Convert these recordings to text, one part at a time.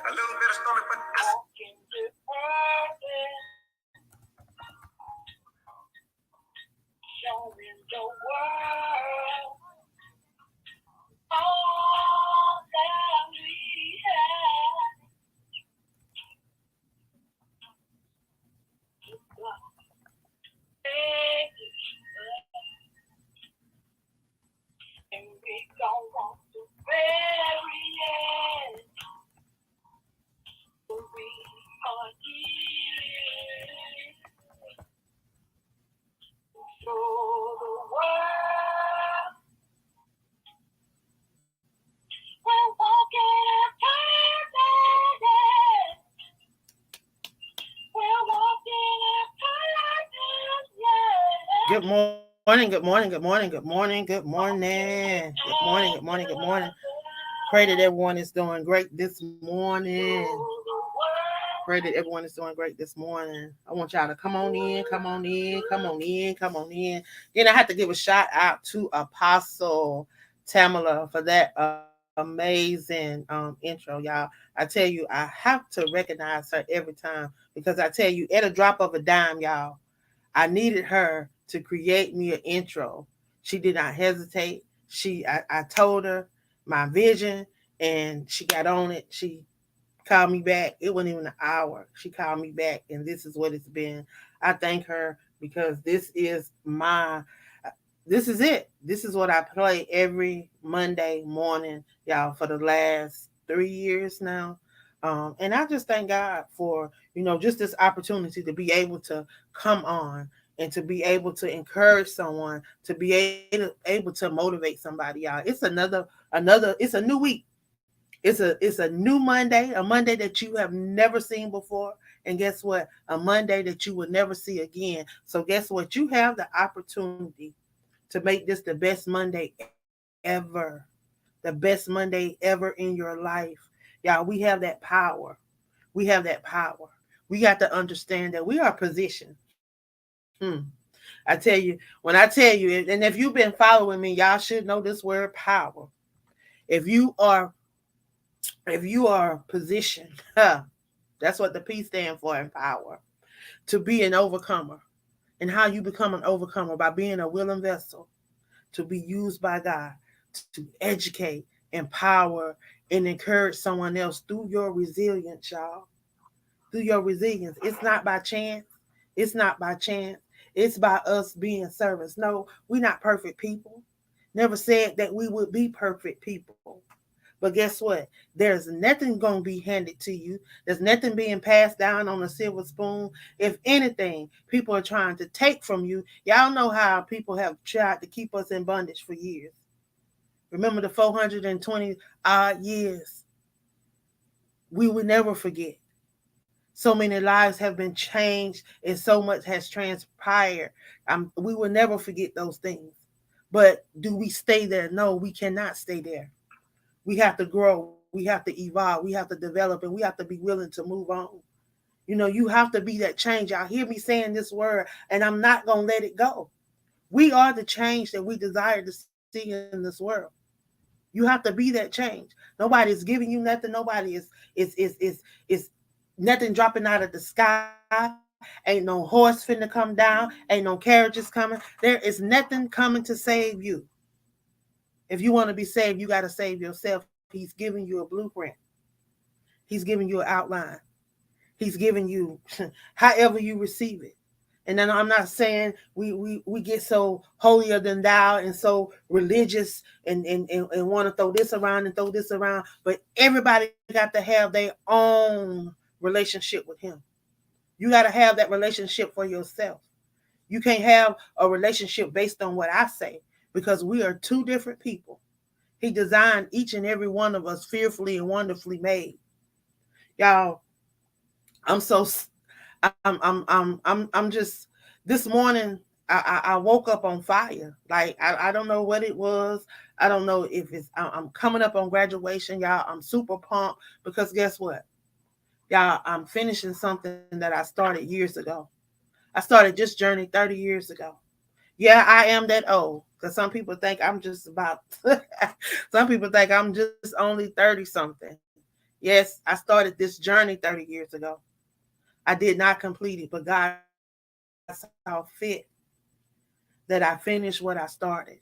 A little bit of stomach, but showing the world all that we have. And we don't want to bury it. We are here to show the world we're walking in paradise. We're walking in paradise. Yeah. Good morning, good morning, good morning, good morning, good morning, good morning, good morning, good morning. Pray that everyone is doing great this morning. Pray that everyone is doing great this morning. I want y'all to come on in, come on in, come on in, come on in. Then I have to give a shout out to Apostle TAMELA for that amazing intro, y'all. I tell you, I have to recognize her every time because I tell you, at a drop of a dime, y'all, I needed her to create me an intro. She did not hesitate. I told her my vision and she got on it. She called me back. It wasn't even an hour. She called me back and this is what it's been. I thank her because this is it. This is what I play every Monday morning, y'all, for the last 3 years now. And I just thank God for, just this opportunity to be able to come on and to be able to encourage someone, to be able to motivate somebody, y'all. It's it's a new week. It's a new Monday, a Monday that you have never seen before. And guess what? A Monday that you will never see again. So guess what? You have the opportunity to make this the best Monday ever. The best Monday ever in your life. Y'all, we have that power. We have that power. We got to understand that we are positioned. I tell you, when I tell you, and if you've been following me, y'all should know this word power. If you are positioned, that's what the P stands for in power, to be an overcomer. And how you become an overcomer by being a willing vessel to be used by God to educate, empower, and encourage someone else through your resilience, y'all. Through your resilience. It's not by chance. It's not by chance. It's by us being servants. No, we're not perfect people. Never said that we would be perfect people. But guess what? There's nothing going to be handed to you. There's nothing being passed down on a silver spoon. If anything, people are trying to take from you. Y'all know how people have tried to keep us in bondage for years. Remember the 420 odd years. We will never forget. So many lives have been changed and so much has transpired. We will never forget those things. But do we stay there? No, we cannot stay there. We have to grow. We have to evolve. We have to develop, and we have to be willing to move on. You have to be that change. Y'all hear me saying this word, and I'm not going to let it go. We are the change that we desire to see in this world. You have to be that change. Nobody is giving you nothing. Nobody is nothing dropping out of the sky. Ain't no horse finna come down. Ain't no carriages coming. There is nothing coming to save you. If you want to be saved, you got to save yourself. He's giving you a blueprint. He's giving you an outline. He's giving you however you receive it. And then I'm not saying we get so holier than thou and so religious and want to throw this around and throw this around. But everybody got to have their own relationship with him. You got to have that relationship for yourself. You can't have a relationship based on what I say because we are two different people. He designed each and every one of us fearfully and wonderfully made. Y'all, I'm just this morning I woke up on fire. Like I don't know what it was. I don't know if I'm coming up on graduation, y'all. I'm super pumped because guess what? Y'all, I'm finishing something that I started years ago. I started this journey 30 years ago. Yeah, I am that old because some people think I'm just about some people think I'm just only 30 something. Yes, I started this journey 30 years ago. I did not complete it, but God saw fit that I finished what I started.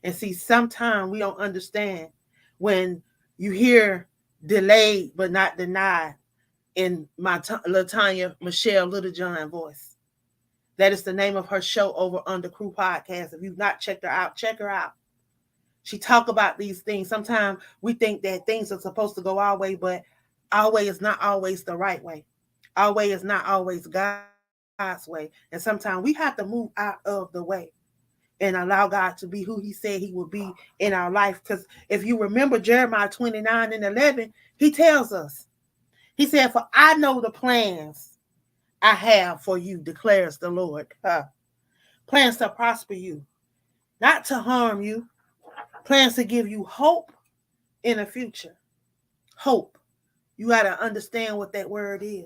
And see, sometimes we don't understand when you hear delayed but not denied in my Latanya Michelle Littlejohn voice. That is the name of her show over on the Crew Podcast. If you've not checked her out, check her out. She talk about these things. Sometimes we think that things are supposed to go our way, but our way is not always the right way. Our way is not always God's way. And sometimes we have to move out of the way and allow God to be who he said he would be in our life. Because if you remember Jeremiah 29 and 11, he tells us, he said, for I know the plans I have for you, declares the Lord. Plans to prosper you, not to harm you, plans to give you hope in the future. Hope. You got to understand what that word is.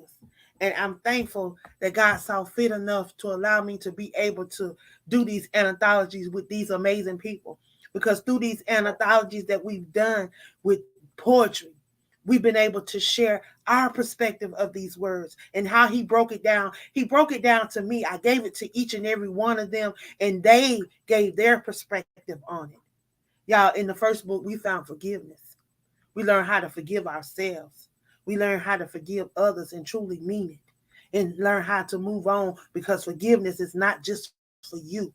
And I'm thankful that God saw fit enough to allow me to be able to do these anthologies with these amazing people. Because through these anthologies that we've done with poetry, we've been able to share our perspective of these words and how he broke it down. He broke it down to me. I gave it to each and every one of them, and they gave their perspective on it. Y'all, in the first book, we found forgiveness. We learned how to forgive ourselves. We learn how to forgive others and truly mean it, and learn how to move on, because forgiveness is not just for you,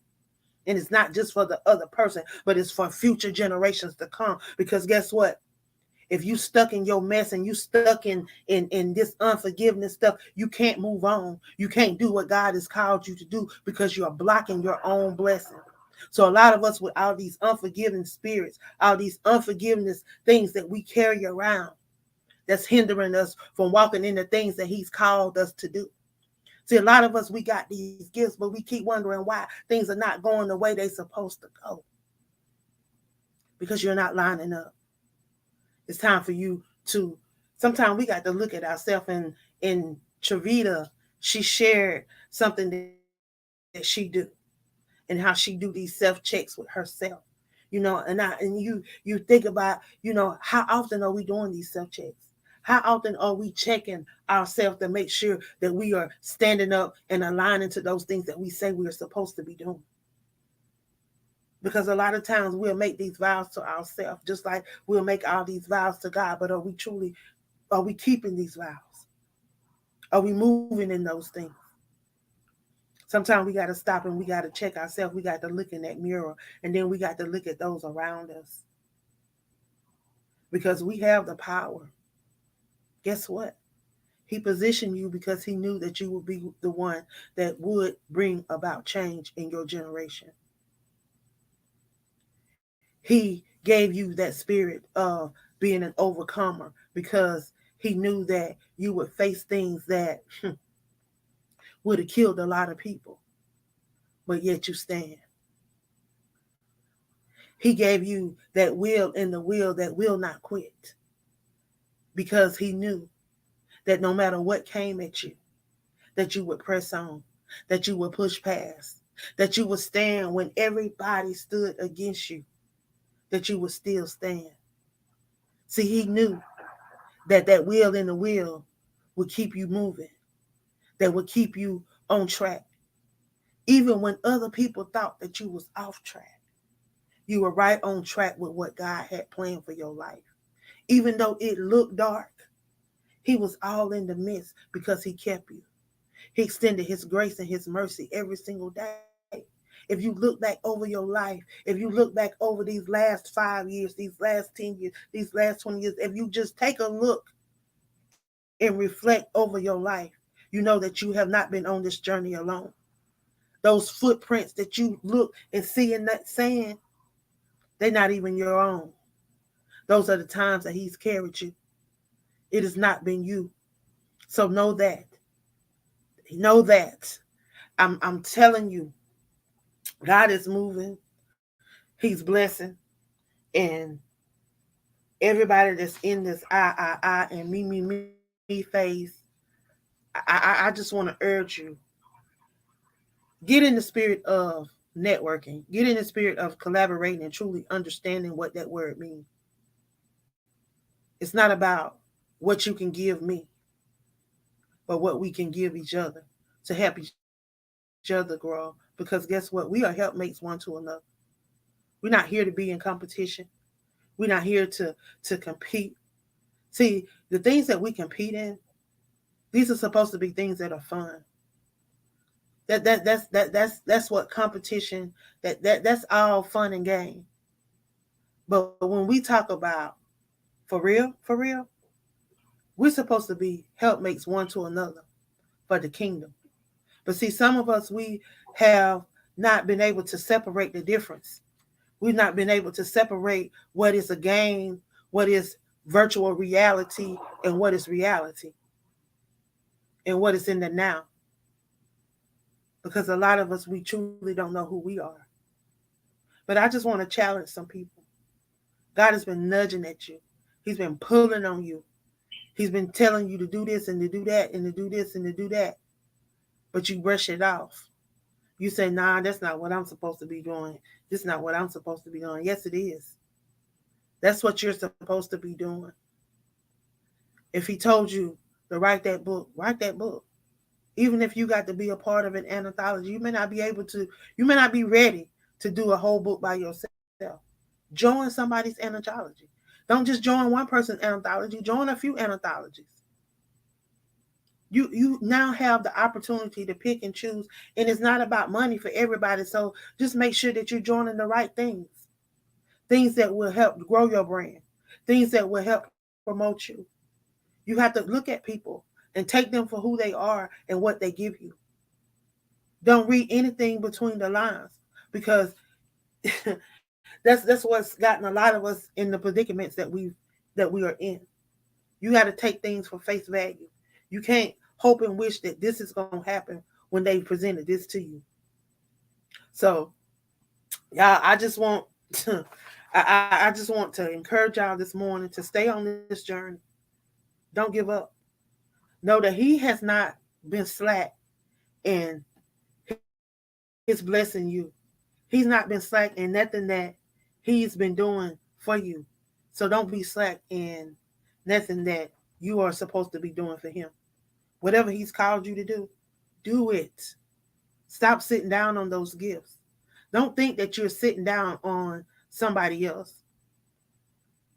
and it's not just for the other person, but it's for future generations to come. Because guess what? If you stuck in your mess and you stuck in this unforgiveness stuff, you can't move on. You can't do what God has called you to do because you are blocking your own blessing. So a lot of us with all these unforgiving spirits, all these unforgiveness things that we carry around, that's hindering us from walking in the things that he's called us to do. See, a lot of us, we got these gifts, but we keep wondering why things are not going the way they're supposed to go, because you're not lining up. It's time for you to, sometimes we got to look at ourselves. And in Travita, she shared something that she do and how she do these self-checks with herself. And you think about, how often are we doing these self-checks? How often are we checking ourselves to make sure that we are standing up and aligning to those things that we say we are supposed to be doing? Because a lot of times we'll make these vows to ourselves, just like we'll make all these vows to God. But are we keeping these vows? Are we moving in those things? Sometimes we got to stop and we got to check ourselves. We got to look in that mirror, and then we got to look at those around us, because we have the power. Guess what? He positioned you because he knew that you would be the one that would bring about change in your generation. He gave you that spirit of being an overcomer because he knew that you would face things that would have killed a lot of people, but yet you stand. He gave you that will and the will that will not quit, because he knew that no matter what came at you, that you would press on, that you would push past, that you would stand when everybody stood against you, that you would still stand. See, he knew that that will and the will would keep you moving, that would keep you on track. Even when other people thought that you was off track, you were right on track with what God had planned for your life. Even though it looked dark, he was all in the midst because he kept you. He extended his grace and his mercy every single day. If you look back over your life, if you look back over these last 5 years, these last 10 years, these last 20 years, if you just take a look and reflect over your life, you know that you have not been on this journey alone. Those footprints that you look and see in that sand, they're not even your own. Those are the times that he's carried you. It has not been you. So know that. Know that. I'm telling you, God is moving. He's blessing. And everybody that's in this I and me phase, I just want to urge you, get in the spirit of networking, get in the spirit of collaborating and truly understanding what that word means. It's not about what you can give me, but what we can give each other to help each other grow. Because guess what? We are helpmates one to another. We're not here to be in competition. We're not here to compete. See, the things that we compete in, these are supposed to be things that are fun. That's what competition, that's all fun and game. But when we talk about for real, we're supposed to be helpmates one to another for the kingdom. But see, some of us, we have not been able to separate the difference. We've not been able to separate what is a game, what is virtual reality, and what is reality, and what is in the now. Because a lot of us, we truly don't know who we are. But I just want to challenge some people. God has been nudging at you. He's been pulling on you. He's been telling you to do this and to do that and to do this and to do that. But you brush it off. You say, nah, that's not what I'm supposed to be doing. This is not what I'm supposed to be doing. Yes, it is. That's what you're supposed to be doing. If he told you to write that book, write that book. Even if you got to be a part of an anthology, you may not be able to, you may not be ready to do a whole book by yourself. Join somebody's anthology. Don't just join one person's anthology, join a few anthologies. You now have the opportunity to pick and choose, and it's not about money for everybody. So just make sure that you're joining the right things that will help grow your brand, things that will help promote you. You have to look at people and take them for who they are and what they give you. Don't read anything between the lines, because that's what's gotten a lot of us in the predicaments that we are in. You got to take things for face value. You can't hope and wish that this is going to happen when they presented this to you. So, y'all, I just want to, I just want to encourage y'all this morning to stay on this journey. Don't give up. Know that He has not been slack in His blessing you. He's not been slack in nothing that He's been doing for you. So don't be slack in nothing that you are supposed to be doing for Him. Whatever He's called you to do it. Stop sitting down on those gifts. Don't think that you're sitting down on somebody else.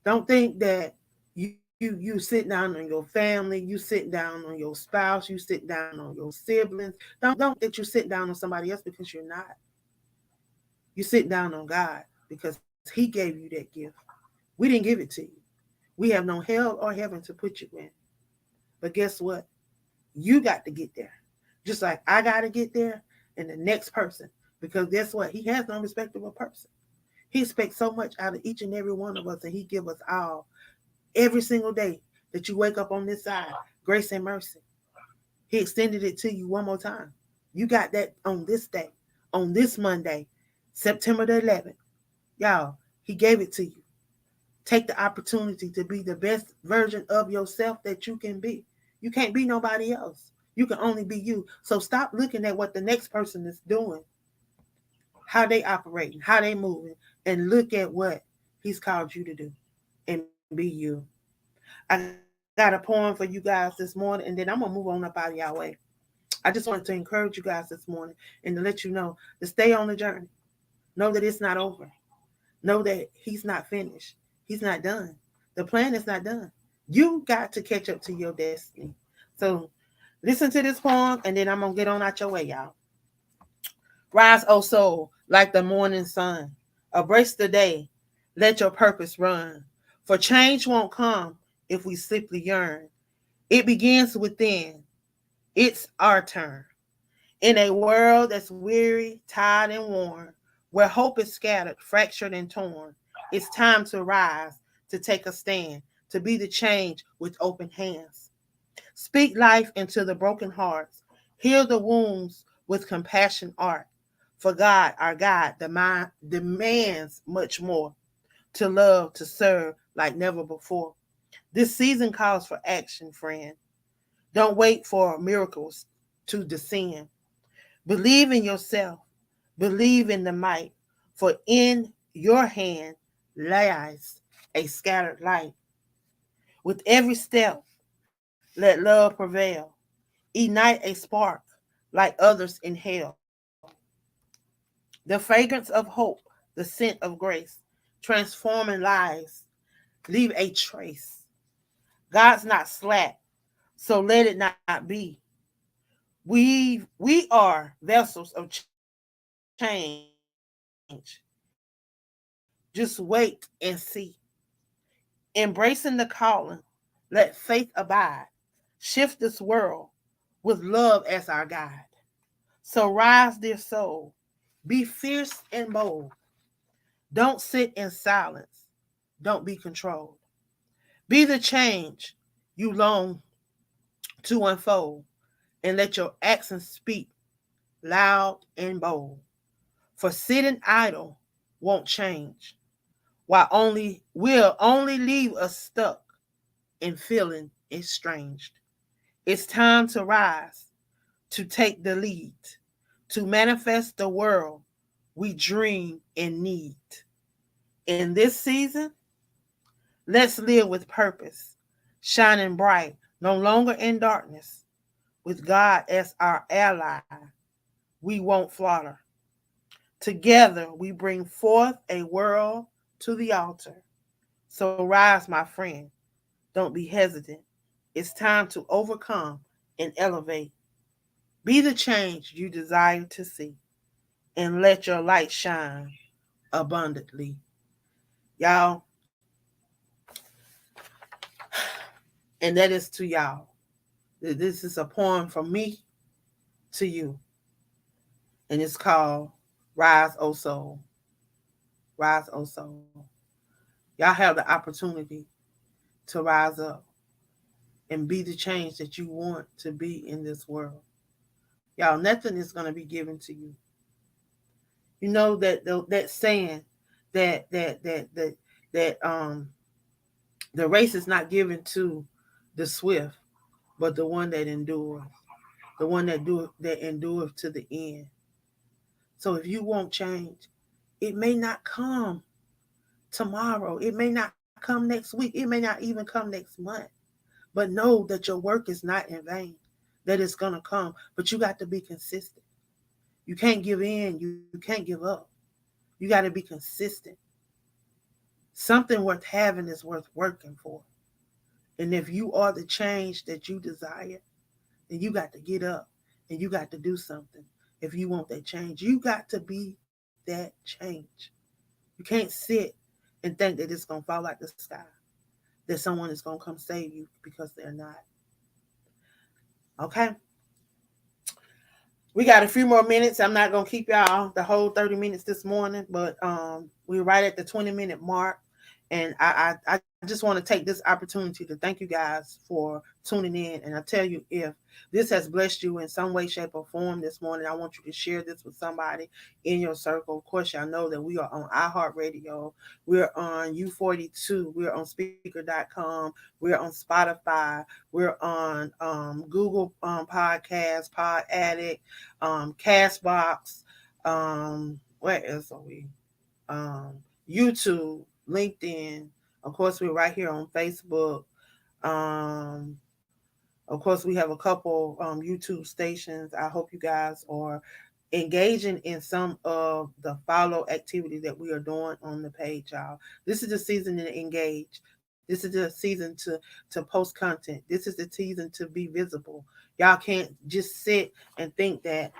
Don't think that you sit down on your family, you sit down on your spouse, you sit down on your siblings. Don't that you sit down on somebody else, because you're not. You sit down on God because He gave you that gift. We didn't give it to you. We have no hell or heaven to put you in. But guess what? You got to get there. Just like I got to get there, and the next person. Because guess what? He has no respect of a person. He expects so much out of each and every one of us, and He give us all every single day that you wake up on this side, grace and mercy. He extended it to you one more time. You got that on this day, on this Monday, September the 11th. Y'all, He gave it to you. Take the opportunity to be the best version of yourself that you can be. You can't be nobody else. You can only be you. So stop looking at what the next person is doing, how they operating, how they moving, and look at what He's called you to do and be you. I got a poem for you guys this morning, and then I'm going to move on up out of y'all way. I just wanted to encourage you guys this morning and to let you know to stay on the journey. Know that it's not over. Know that He's not finished. He's not done. The plan is not done. You got to catch up to your destiny. So listen to this poem, and then I'm going to get on out your way, y'all. Rise, O soul, like the morning sun. Embrace the day. Let your purpose run. For change won't come if we simply yearn. It begins within. It's our turn. In a world that's weary, tired, and worn, where hope is scattered, fractured, and torn, it's time to rise, to take a stand, to be the change with open hands. Speak life into the broken hearts. Heal the wounds with compassion art. For God, our God, demands much more. To love, to serve like never before. This season calls for action, friend. Don't wait for miracles to descend. Believe in yourself. Believe in the might. For in your hand lies a scattered light. With every step, Let love prevail. Ignite a spark like others in hell. The fragrance of hope, the scent of grace, transforming lives, leave a trace. God's not slack, so let it not be. We are vessels of change. Just wait and see. Embracing the calling, let faith abide. Shift this world with love as our guide. So rise, dear soul. Be fierce and bold. Don't sit in silence. Don't be controlled. Be the change you long to unfold, and let your actions speak loud and bold. For sitting idle won't change, while only will only leave us stuck and feeling estranged. It's time to rise, to take the lead, to manifest the world we dream and need. In this season, let's live with purpose, shining bright, no longer in darkness. With God as our ally, we won't falter. Together, we bring forth a world to the altar. So rise, my friend. Don't be hesitant. It's time to overcome and elevate. Be the change you desire to see, and let your light shine abundantly. Y'all, and that is to y'all. This is a poem from me to you, and it's called Rise, O Soul. Rise, O Soul. Y'all have the opportunity to rise up and be the change that you want to be in this world. Y'all, nothing is going to be given to you. You know that saying that the race is not given to the swift, but the one that endures, the one that endures to the end. So if you want change, it may not come tomorrow. It may not come next week. It may not even come next month. But know that your work is not in vain, that it's going to come. But you got to be consistent. You can't give in. You can't give up. You got to be consistent. Something worth having is worth working for. And if you are the change that you desire, then you got to get up and you got to do something. If you want that change, you got to be that change. You can't sit and think that it's going to fall like the sky, that someone is going to come save you, because they're not. Okay? We got a few more minutes. I'm not going to keep y'all the whole 30 minutes this morning, but we're right at the 20-minute mark. And I just want to take this opportunity to thank you guys for tuning in. And I tell you, if this has blessed you in some way, shape, or form this morning, I want you to share this with somebody in your circle. Of course, y'all know that we are on iHeartRadio. We're on U42. We're on Speaker.com. We're on Spotify. We're on Google Podcasts, Pod Addict, Castbox. Where else are we? YouTube, LinkedIn. Of course, we're right here on Facebook. Um, of course, we have a couple YouTube stations. I hope you guys are engaging in some of the follow activity that we are doing on the page, y'all. This is the season to engage. This is the season to post content. This is the season to be visible. Y'all can't just sit and think that,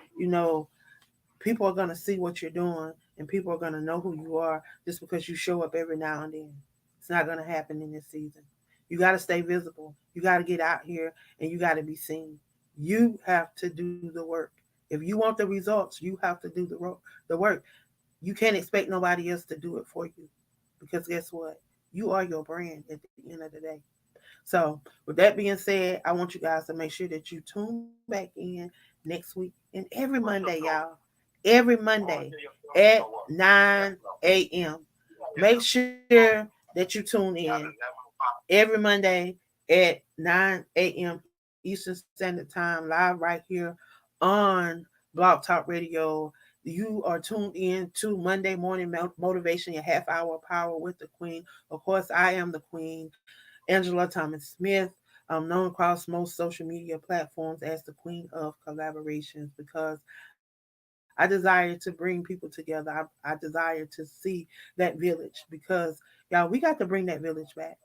people are going to see what you're doing and people are going to know who you are just because you show up every now and then. It's not going to happen in this season. You got to stay visible. You got to get out here and you got to be seen. You have to do the work. If you want the results, you have to do the work. You can't expect nobody else to do it for you, because guess what? You are your brand at the end of the day. So, with that being said, I want you guys to make sure that you tune back in next week and every Monday, y'all. Every Monday at 9 a.m. Make sure that you tune in every Monday at 9 a.m. Eastern Standard Time, live right here on Blog Talk Radio. You are tuned in to Monday Morning Motivation, your half hour power with the Queen. Of course, I am the Queen, Angela Thomas Smith. known across most social media platforms as the Queen of Collaborations, because I desire to bring people together. I desire to see that village, because y'all, we got to bring that village back.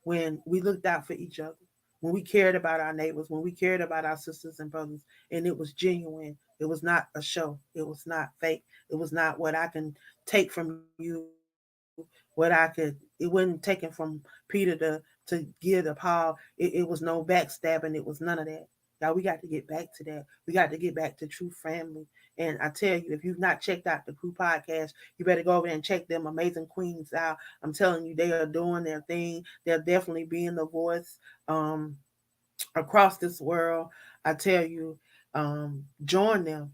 When we looked out for each other, when we cared about our neighbors, when we cared about our sisters and brothers, and it was genuine. It was not a show. It was not fake. It was not what I can take from you, what I could. It wasn't taken from Peter to give to Paul. It was no backstabbing. It was none of that. Y'all, we got to get back to that. We got to get back to true family. And I tell you, if you've not checked out the Crew Podcast, you better go over there and check them amazing queens out. I'm telling you, they are doing their thing. They're definitely being the voice um, across this world. I tell you, join them.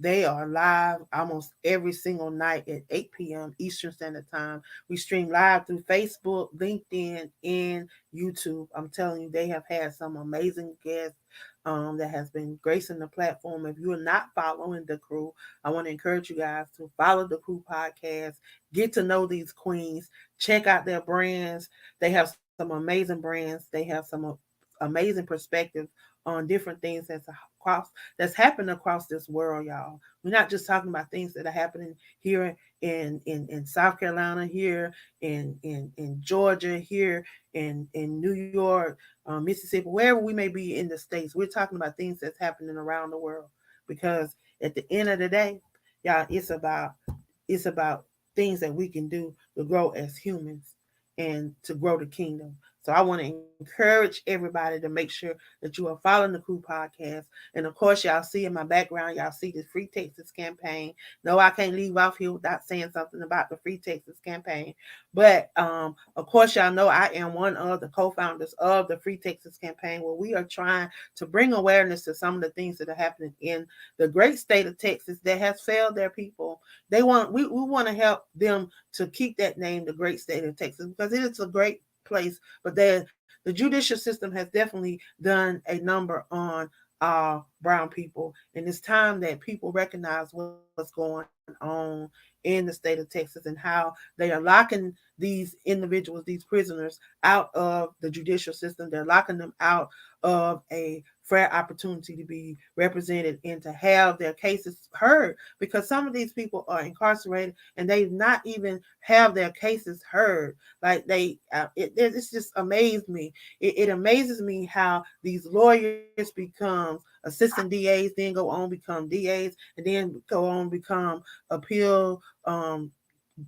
They are live almost every single night at 8 p.m. Eastern Standard Time. We stream live through Facebook, LinkedIn, and YouTube. I'm telling you, they have had some amazing guests that has been gracing the platform. If you are not following the crew, I want to encourage you guys to follow the Crew Podcast, get to know these queens, check out their brands. They have some amazing brands. They have some amazing perspective on different things that's happening across this world, y'all. We're not just talking about things that are happening here in South Carolina, here in Georgia, here in New York, Mississippi, wherever we may be in the states. We're talking about things that's happening around the world, because at the end of the day, y'all, it's about things that we can do to grow as humans and to grow the kingdom. So I want to encourage everybody to make sure that you are following the Crew Podcast. And of course, y'all see in my background, y'all see the Free Texas campaign. No, I can't leave off here without saying something about the Free Texas campaign. But of course, y'all know I am one of the co-founders of the Free Texas campaign, where we are trying to bring awareness to some of the things that are happening in the great state of Texas that has failed their people. We want to help them to keep that name, the great state of Texas, because it is a great place. But the judicial system has definitely done a number on brown people, and it's time that people recognize what's going on in the state of Texas and how they are locking these individuals, these prisoners, out of the judicial system. They're locking them out of a fair opportunity to be represented and to have their cases heard, because some of these people are incarcerated and they not even have their cases heard. Like it's just amazed me. It amazes me how these lawyers become assistant DAs, then go on become DAs, and then go on become appeal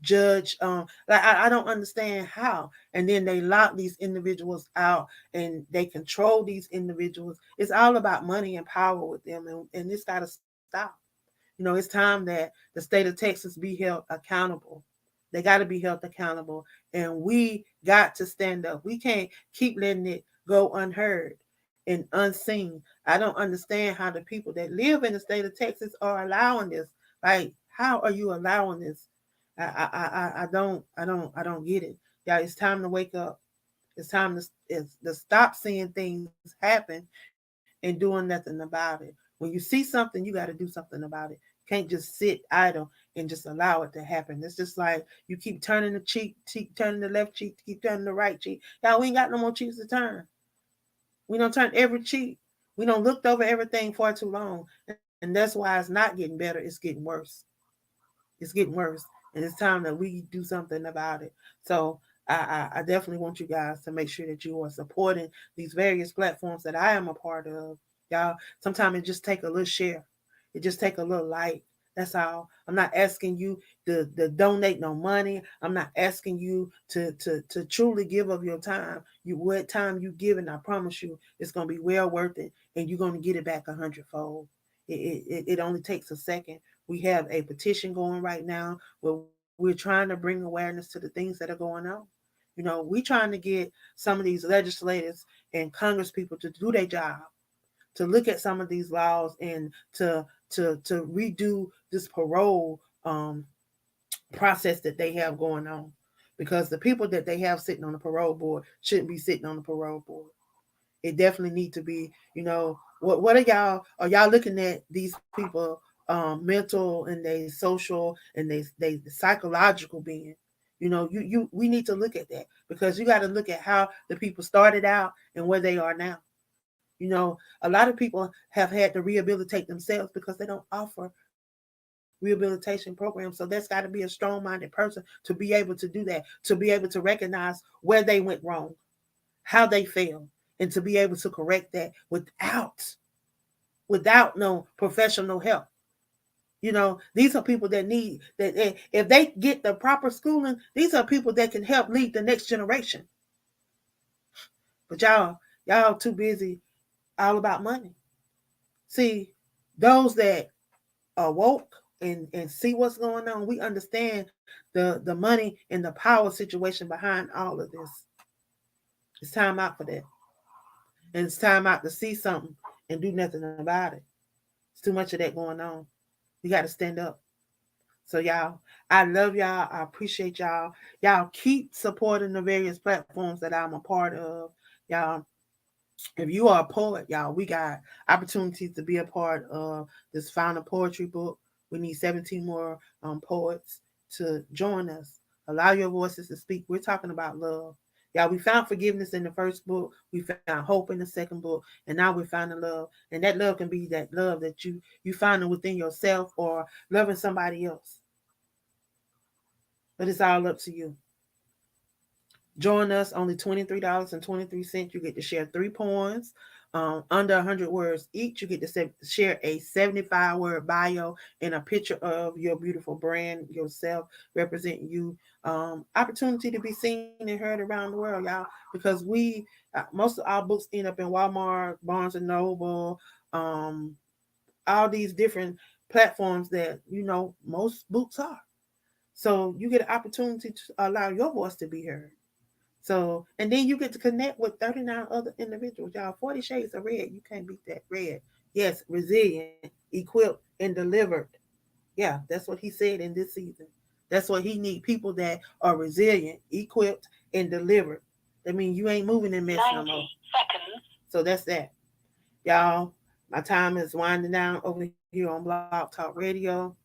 judge. Like I don't understand how. And then they lock these individuals out and they control these individuals. It's all about money and power with them, and this got to stop. It's time that the state of Texas be held accountable. They got to be held accountable, and we got to stand up. We can't keep letting it go unheard and unseen. I don't understand how the people that live in the state of Texas are allowing this. Like, how are you allowing this? I don't get it. Yeah, it's time to wake up. It's time to stop seeing things happen and doing nothing about it. When you see something, you got to do something about it. You can't just sit idle and just allow it to happen. It's just like you keep turning the cheek, keep turning the left cheek, keep turning the right cheek. Y'all, we ain't got no more cheeks to turn. We don't turn every cheek. We don't looked over everything for too long, and that's why it's not getting better. It's getting worse. It's getting worse, and it's time that we do something about it. So I definitely want you guys to make sure that you are supporting these various platforms that I am a part of. Y'all, sometimes it just take a little share. It just take a little like. That's all. I'm not asking you to donate no money. I'm not asking you to truly give of your time. What time you giving, I promise you, it's gonna be well worth it, and you're gonna get it back 100-fold. It only takes a second. We have a petition going right now where we're trying to bring awareness to the things that are going on. We're trying to get some of these legislators and Congress people to do their job, to look at some of these laws and to redo this parole process that they have going on. Because the people that they have sitting on the parole board shouldn't be sitting on the parole board. It definitely need to be, what are y'all looking at these people mental and they social and they psychological being? We need to look at that, because you got to look at how the people started out and where they are now. A lot of people have had to rehabilitate themselves because they don't offer rehabilitation programs. So that's got to be a strong-minded person to be able to do that, to be able to recognize where they went wrong, how they failed, and to be able to correct that without no professional help. These are people that need that. If they get the proper schooling, these are people that can help lead the next generation. But y'all too busy all about money. See, those that are woke and see what's going on, we understand the money and the power situation behind all of this. It's time out for that. And it's time out to see something and do nothing about it. It's too much of that going on. We got to stand up. So y'all, I love y'all. I appreciate y'all. Y'all keep supporting the various platforms that I'm a part of. Y'all, if you are a poet, y'all, we got opportunities to be a part of this final poetry book. We need 17 more poets to join us. Allow your voices to speak. We're talking about love. Yeah, we found forgiveness in the first book. We found hope in the second book, and now we're finding love. And that love can be that love that you find within yourself or loving somebody else. But it's all up to you. Join us, only $23.23. You get to share 3 poems under 100 words each. You get to share a 75-word bio and a picture of your beautiful brand, yourself, representing you. Opportunity to be seen and heard around the world, y'all, because most of our books end up in Walmart, Barnes and Noble, all these different platforms that, most books are. So you get an opportunity to allow your voice to be heard. So, and then you get to connect with 39 other individuals. Y'all, 40 Shades of Red. You can't beat that. Red. Yes, resilient, equipped, and delivered. Yeah, that's what he said in this season. That's what he need. People that are resilient, equipped, and delivered. That means you ain't moving in mess no more. Seconds. So that's that. Y'all, my time is winding down over here on Blog Talk Radio.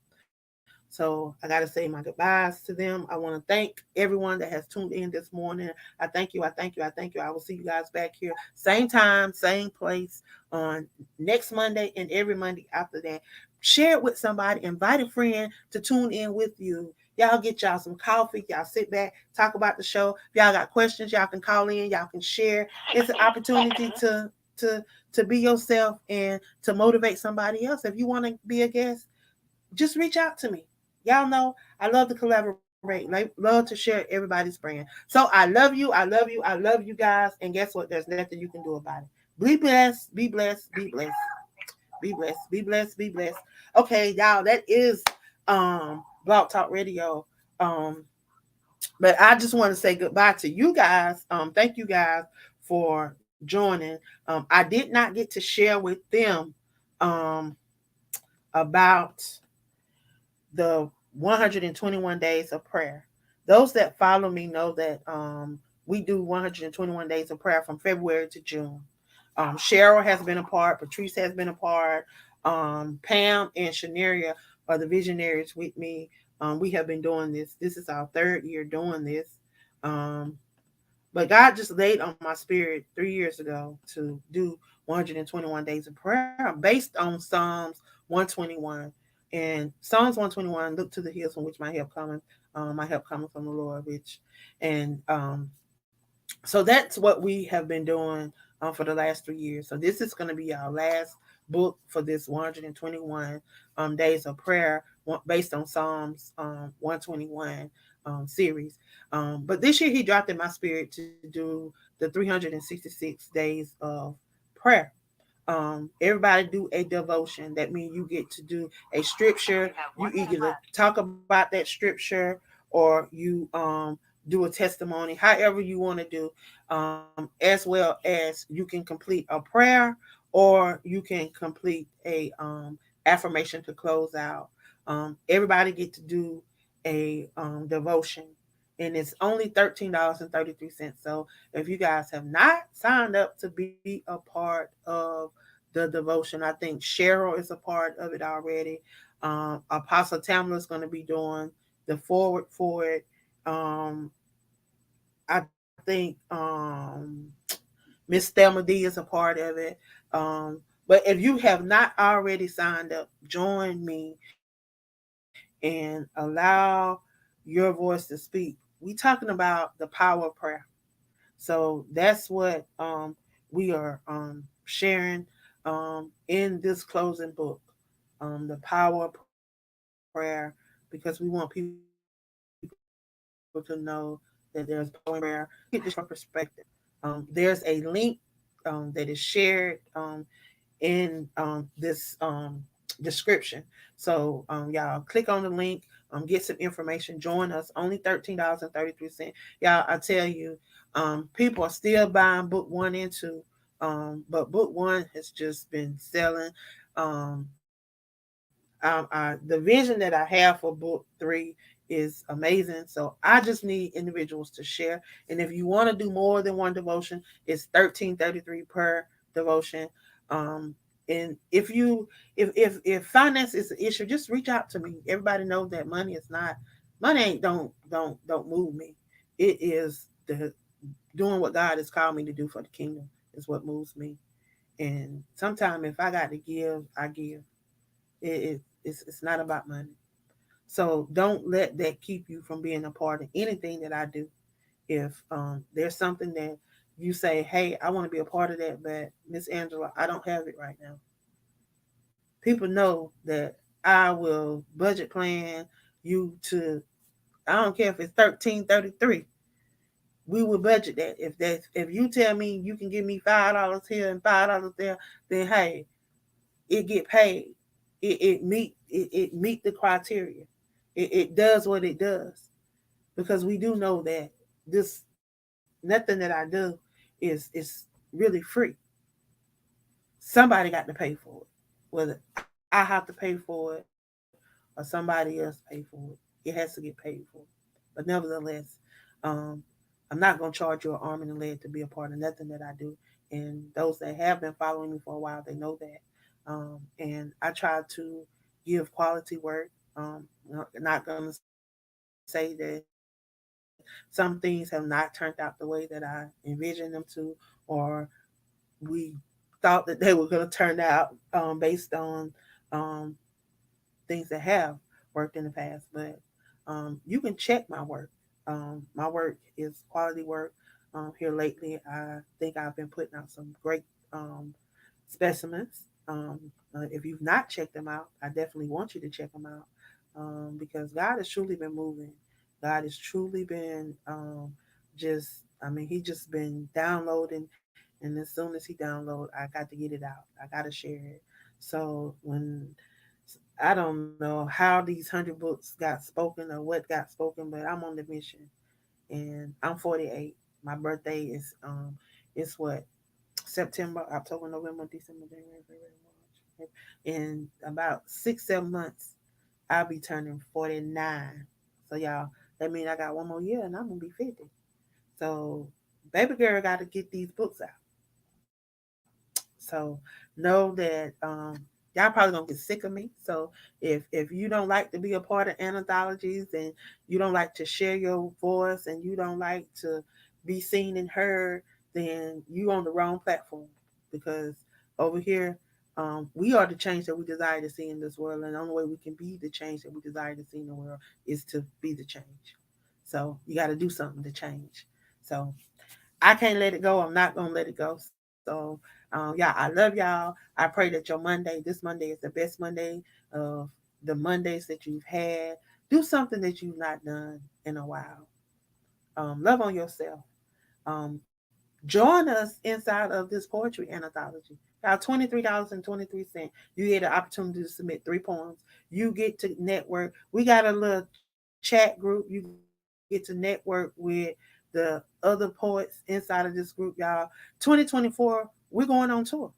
So I got to say my goodbyes to them. I want to thank everyone that has tuned in this morning. I thank you. I thank you. I thank you. I will see you guys back here, same time, same place on next Monday and every Monday after that. Share it with somebody. Invite a friend to tune in with you. Y'all get y'all some coffee. Y'all sit back, talk about the show. If y'all got questions, y'all can call in. Y'all can share. It's an opportunity to to be yourself and to motivate somebody else. If you want to be a guest, just reach out to me. Y'all know I love to collaborate, love to share everybody's brand. So I love you, I love you, I love you guys. And guess what? There's nothing you can do about it. Be blessed, be blessed, be blessed, be blessed, be blessed, be blessed. Okay, y'all, that is Blog Talk Radio. But I just want to say goodbye to you guys. Thank you guys for joining. I did not get to share with them um about the 121 days of prayer. Those that follow me know that we do 121 days of prayer from February to June. Cheryl has been a part, Patrice has been a part, Pam and Shaneria are the visionaries with me. We have been doing this. This is our 3rd year doing this. Um, but God just laid on my spirit 3 years ago to do 121 days of prayer based on Psalms 121. And Psalms 121, look to the hills from which my help coming from the Lord, which, and so that's what we have been doing for the last 3 years. So this is going to be our last book for this 121 days of prayer based on Psalms 121 series. But this year he dropped in my spirit to do the 366 days of prayer. Everybody do a devotion. That means you get to do a scripture. You either talk about that scripture or you do a testimony, however you want to do, as well as you can complete a prayer or you can complete a affirmation to close out. Everybody get to do a devotion, and it's only $13.33. So if you guys have not signed up to be a part of the devotion, I think Cheryl is a part of it already. Apostle Tamela is going to be doing the forward for it. Um, I think Miss Thelma D is a part of it. But if you have not already signed up, join me and allow your voice to speak. We talking about the power of prayer. So that's what we are sharing in this closing book, the power of prayer, because we want people to know that there's power in prayer. Get this from perspective. There's a link that is shared in this description. So y'all click on the link, get some information, join us. Only $13.33. Y'all, I tell you, people are still buying book 1 and 2, but book 1 has just been selling. The vision that I have for book 3 is amazing. So I just need individuals to share. And if you want to do more than one devotion, it's 13.33 per devotion. Um, and if finance is an issue, just reach out to me. Everybody knows that money ain't don't move me. It is the doing what God has called me to do for the kingdom is what moves me. And sometimes if I got to give, I give. It's not about money. So don't let that keep you from being a part of anything that I do. If there's something that you say, hey, I want to be a part of that, but Miss Angela, I don't have it right now. People know that I will budget plan you to. I don't care if it's 13.33. We will budget that. If you tell me you can give me $5 here and $5 there, then hey, it get paid. It meet the criteria. It does what it does, because we do know that this nothing that I do is really free. Somebody got to pay for it, whether I have to pay for it or somebody else pay for it. It has to get paid for. But nevertheless, um, I'm not gonna charge you an arm and a leg to be a part of nothing that I do. And those that have been following me for a while, they know that. And I try to give quality work. Not gonna say that some things have not turned out the way that I envisioned them to, or we thought that they were going to turn out based on um, things that have worked in the past. But you can check my work. My work is quality work. Here lately, I think I've been putting out some great specimens. If you've not checked them out, I definitely want you to check them out, because God has truly been moving. God has truly been He just been downloading, and as soon as He download, I got to get it out. I got to share it. So when I don't know how these 100 books got spoken or what got spoken, but I'm on the mission, and I'm 48. My birthday is what, September, October, November, December, January, February, March. In about 6, 7 months, I'll be turning 49. So y'all, that means I got one more year and I'm gonna be 50. So baby girl got to get these books out. So know that y'all probably gonna get sick of me. So if you don't like to be a part of anthologies, and you don't like to share your voice, and you don't like to be seen and heard, then you on the wrong platform. Because over here, we are the change that we desire to see in this world, and the only way we can be the change that we desire to see in the world is to be the change. So you got to do something to change. So I can't let it go. I'm not gonna let it go. So yeah, I love y'all. I pray that your Monday, this Monday, is the best Monday of the Mondays that you've had. Do something that you've not done in a while. Love on yourself. Join us inside of this poetry anthology. Now, $23.23. You get an opportunity to submit 3 poems. You get to network. We got a little chat group. You get to network with the other poets inside of this group, y'all. 2024, we're going on tour.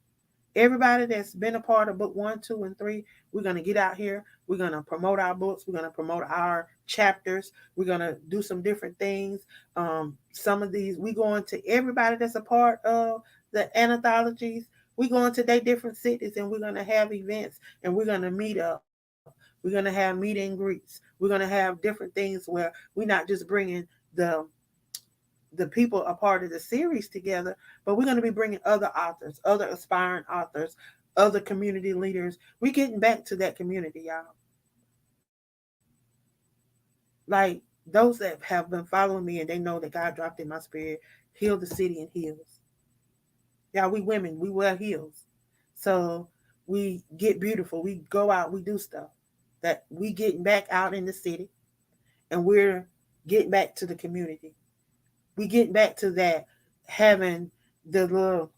Everybody that's been a part of book 1, 2, and 3, we're gonna get out here. We're gonna promote our books. We're gonna promote our chapters. We're gonna do some different things. Some of these we going to everybody that's a part of the anthologies. We going to their different cities, and we're gonna have events, and we're gonna meet up. We're gonna have meet and greets. We're gonna We're going to have different things where we're not just bringing the people a part of the series together, but we're going to be bringing other authors, other aspiring authors, other community leaders. We're getting back to that community, y'all. Like those that have been following me and they know that God dropped in my spirit, heal the city in heels. Y'all, we women, we wear heels. So we get beautiful. We go out, we do stuff. That we getting back out in the city and we're getting back to the community. We getting back to that, having the little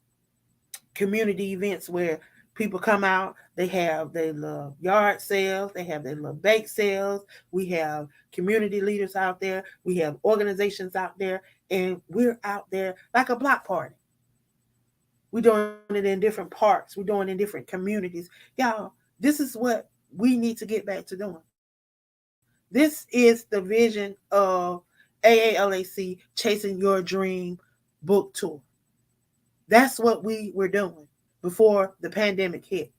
community events where people come out, they have their little yard sales, they have their little bake sales. We have community leaders out there, we have organizations out there, and we're out there like a block party. We're doing it in different parks, we're doing it in different communities. Y'all, this is what we need to get back to doing. This is the vision of AALAC Chasing Your Dream book tour. That's what we were doing before the pandemic hit.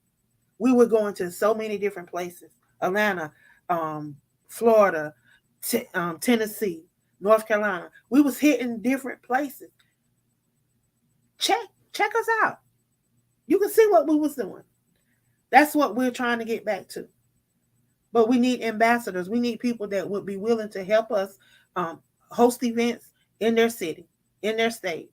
We were going to so many different places: Atlanta, Florida, Tennessee, North Carolina. We was hitting different places. Check us out. You can see what we was doing. That's what we're trying to get back to. But we need ambassadors. We need people that would be willing to help us host events in their city, in their state.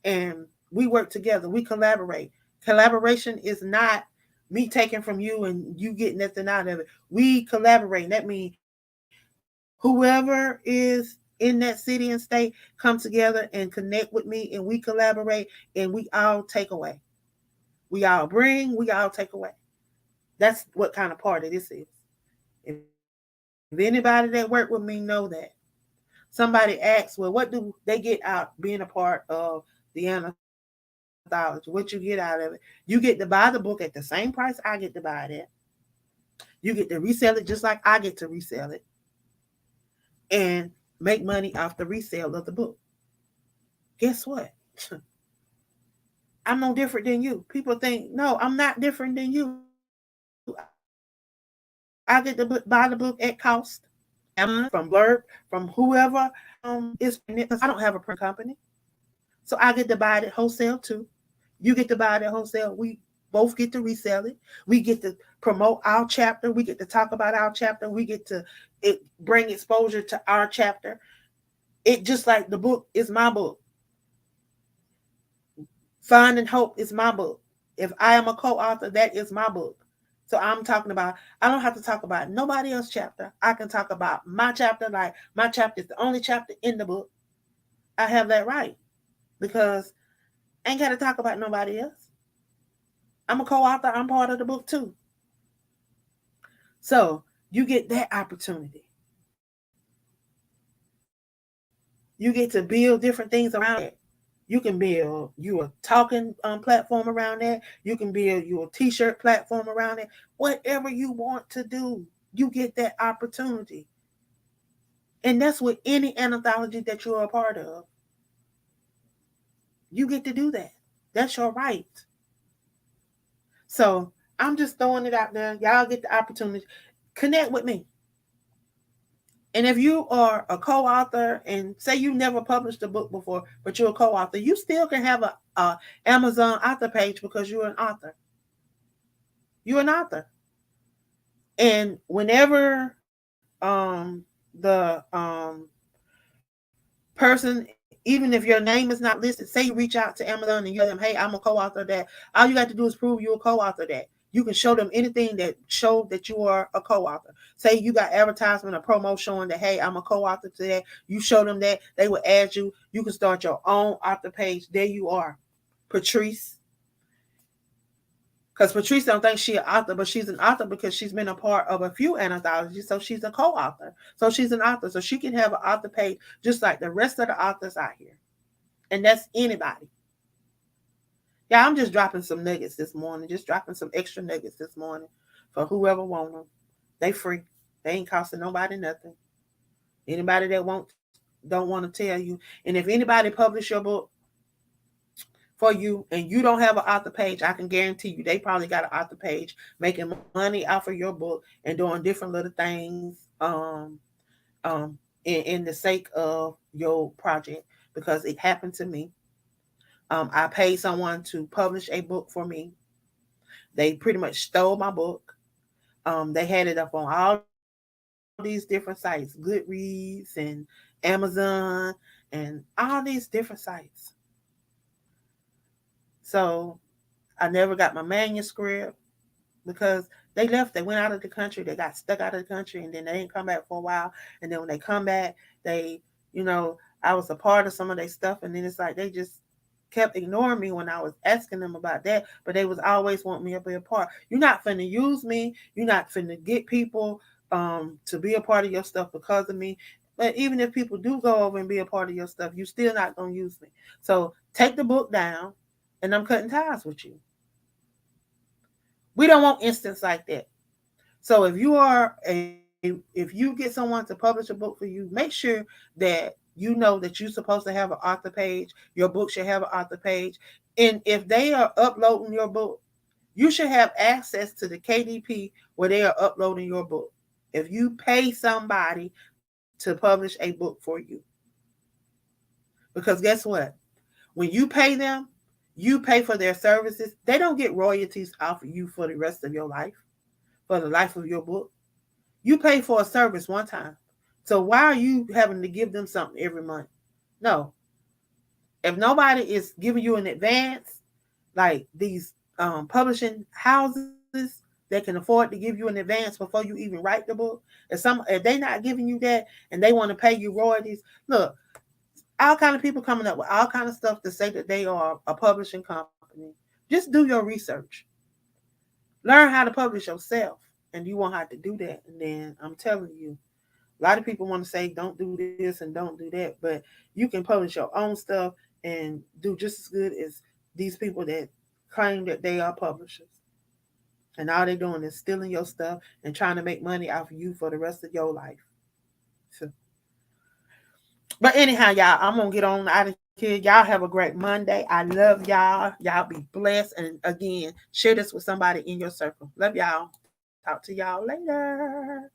And we work together. We collaborate. Collaboration is not me taking from you and you getting nothing out of it. We collaborate. That means whoever is in that city and state come together and connect with me and we collaborate and we all take away. We all bring, we all take away. That's what kind of party this is. If anybody that work with me know that. Somebody asks, well, what do they get out being a part of the anthology? What you get out of it? You get to buy the book at the same price I get to buy it at. You get to resell it just like I get to resell it. And make money off the resale of the book. Guess what? I'm no different than you. People think, no, I'm not different than you. I get to buy the book at cost from Amazon, from P.O.W.E.R, from whoever is because I don't have a print company. So I get to buy it at wholesale too. You get to buy it at wholesale. We both get to resell it. We get to promote our chapter. We get to talk about our chapter. We get to bring exposure to our chapter. It just like the book is my book. Finding Hope is my book. If I am a co-author, that is my book. So I'm talking about, I don't have to talk about nobody else's chapter. I can talk about my chapter, like my chapter is the only chapter in the book. I have that right because I ain't got to talk about nobody else. I'm a co-author. I'm part of the book too. So you get that opportunity. You get to build different things around it. You can build you a talking platform around that. You can build you a t-shirt platform around it. Whatever you want to do, you get that opportunity. And that's with any anthology that you're a part of. You get to do that. That's your right. So I'm just throwing it out there. Y'all get the opportunity. Connect with me. And if you are a co-author and say you never published a book before, but you're a co-author, you still can have a Amazon author page because you're an author. You're an author. And whenever the person, even if your name is not listed, say you reach out to Amazon and you tell them, hey, I'm a co-author of that. All you got to do is prove you're a co-author of that. You can show them anything that show that you are a co-author. Say you got advertisement or promo showing that, hey, I'm a co-author to that. You show them that, they will add you. You can start your own author page. There you are, Patrice. Because Patrice don't think she's an author, but she's an author because she's been a part of a few anthologies. So she's a co-author. So she's an author. So she can have an author page just like the rest of the authors out here. And that's anybody. Yeah, I'm just dropping some nuggets this morning. Just dropping some extra nuggets this morning for whoever want them. They free. They ain't costing nobody nothing. Anybody that don't want to tell you. And if anybody publish your book for you and you don't have an author page, I can guarantee you they probably got an author page making money off of your book and doing different little things um, in the sake of your project, because it happened to me. I paid someone to publish a book for me. They pretty much stole my book. They had it up on all these different sites, Goodreads and Amazon and all these different sites. So I never got my manuscript because they left. They went out of the country. They got stuck out of the country, and then they didn't come back for a while. And then when they come back, they, I was a part of some of their stuff, and then it's like they just kept ignoring me when I was asking them about that. But they was always wanting me to be a part. You're not finna use me. You're not finna get people to be a part of your stuff because of me. But even if people do go over and be a part of your stuff, you still not gonna use me. So take the book down, and I'm cutting ties with you. We don't want instance like that. So if you get someone to publish a book for you, make sure that you know that you're supposed to have an author page. Your book should have an author page. And if they are uploading your book, you should have access to the KDP where they are uploading your book. If you pay somebody to publish a book for you. Because guess what? When you pay them, you pay for their services. They don't get royalties off of you for the rest of your life, for the life of your book. You pay for a service one time. So why are you having to give them something every month? No. If nobody is giving you an advance, like these publishing houses that can afford to give you an advance before you even write the book, if they not giving you that and they want to pay you royalties, look, all kind of people coming up with all kind of stuff to say that they are a publishing company. Just do your research. Learn how to publish yourself, and you won't have to do that. And then I'm telling you, a lot of people want to say don't do this and don't do that, but you can publish your own stuff and do just as good as these people that claim that they are publishers. And all they're doing is stealing your stuff and trying to make money off of you for the rest of your life. So, but anyhow, y'all, I'm gonna get on out of here. Y'all have a great Monday. I love y'all. Y'all be blessed. And again, share this with somebody in your circle. Love y'all. Talk to y'all later.